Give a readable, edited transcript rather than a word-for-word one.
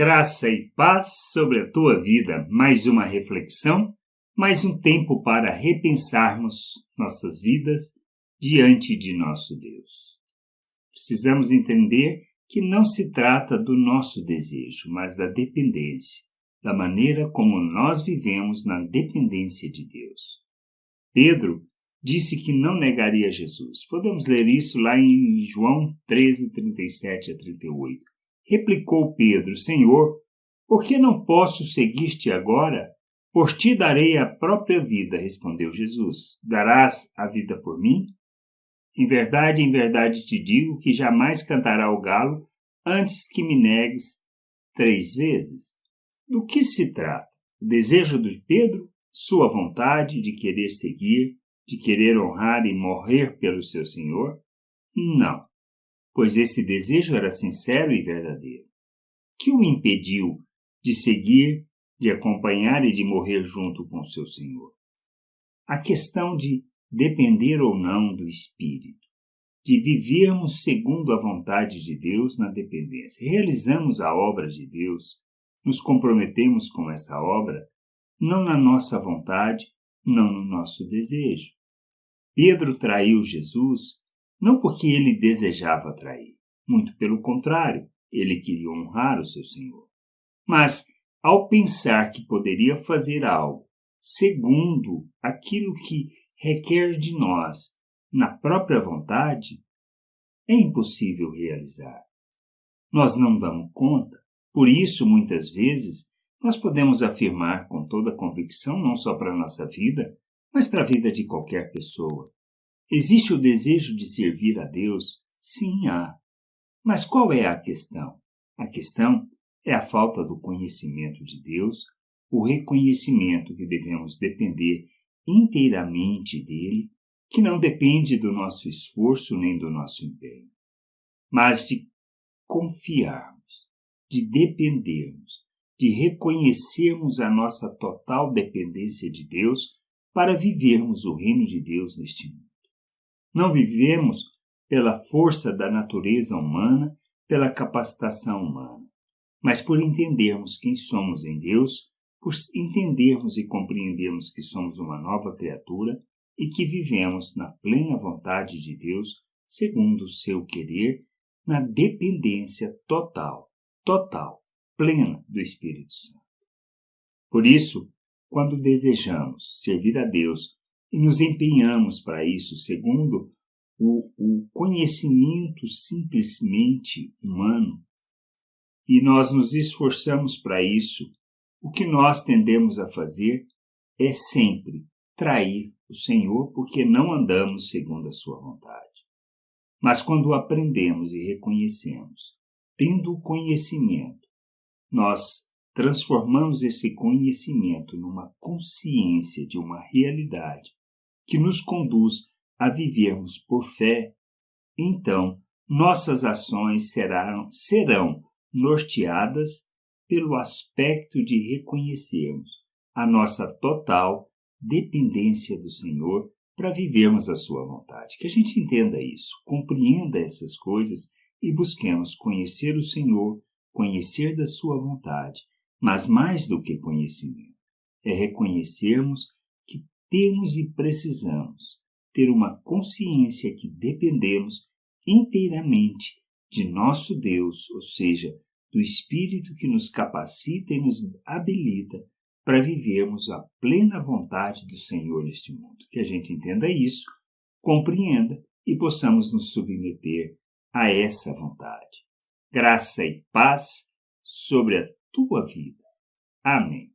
Graça e paz sobre a tua vida. Mais uma reflexão, mais um tempo para repensarmos nossas vidas diante de nosso Deus. Precisamos entender que não se trata do nosso desejo, mas da dependência, da maneira como nós vivemos na dependência de Deus. Pedro disse que não negaria Jesus. Podemos ler isso lá em João 13, 37 a 38. Replicou Pedro: Senhor, por que não posso seguir-te agora? Por ti darei a própria vida, respondeu Jesus. Darás a vida por mim? Em verdade te digo que jamais cantará o galo antes que me negues 3 vezes. Do que se trata? O desejo de Pedro? Sua vontade de querer seguir, de querer honrar e morrer pelo seu Senhor? Não, pois esse desejo era sincero e verdadeiro. Que o impediu de seguir, de acompanhar e de morrer junto com seu Senhor? A questão de depender ou não do Espírito, de vivermos segundo a vontade de Deus na dependência. Realizamos a obra de Deus, nos comprometemos com essa obra, não na nossa vontade, não no nosso desejo. Pedro traiu Jesus não porque ele desejava trair, muito pelo contrário, ele queria honrar o seu Senhor. Mas, ao pensar que poderia fazer algo segundo aquilo que requer de nós na própria vontade, é impossível realizar. Nós não damos conta, por isso, muitas vezes, nós podemos afirmar com toda convicção, não só para a nossa vida, mas para a vida de qualquer pessoa. Existe o desejo de servir a Deus? Sim, há. Mas qual é a questão? A questão é a falta do conhecimento de Deus, o reconhecimento que devemos depender inteiramente dele, que não depende do nosso esforço nem do nosso empenho, mas de confiarmos, de dependermos, de reconhecermos a nossa total dependência de Deus para vivermos o reino de Deus neste mundo. Não vivemos pela força da natureza humana, pela capacitação humana, mas por entendermos quem somos em Deus, por entendermos e compreendermos que somos uma nova criatura e que vivemos na plena vontade de Deus, segundo o seu querer, na dependência total, plena do Espírito Santo. Por isso, quando desejamos servir a Deus e nos empenhamos para isso segundo o conhecimento simplesmente humano, e nós nos esforçamos para isso, o que nós tendemos a fazer é sempre trair o Senhor, porque não andamos segundo a sua vontade. Mas quando aprendemos e reconhecemos, tendo o conhecimento, nós transformamos esse conhecimento numa consciência de uma realidade que nos conduz a vivermos por fé, então nossas ações serão norteadas pelo aspecto de reconhecermos a nossa total dependência do Senhor para vivermos a sua vontade. Que a gente entenda isso, compreenda essas coisas e busquemos conhecer o Senhor, conhecer da sua vontade, mas mais do que conhecimento, é reconhecermos que temos e precisamos ter uma consciência que dependemos inteiramente de nosso Deus, ou seja, do Espírito que nos capacita e nos habilita para vivermos a plena vontade do Senhor neste mundo. Que a gente entenda isso, compreenda e possamos nos submeter a essa vontade. Graça e paz sobre a tua vida. Amém.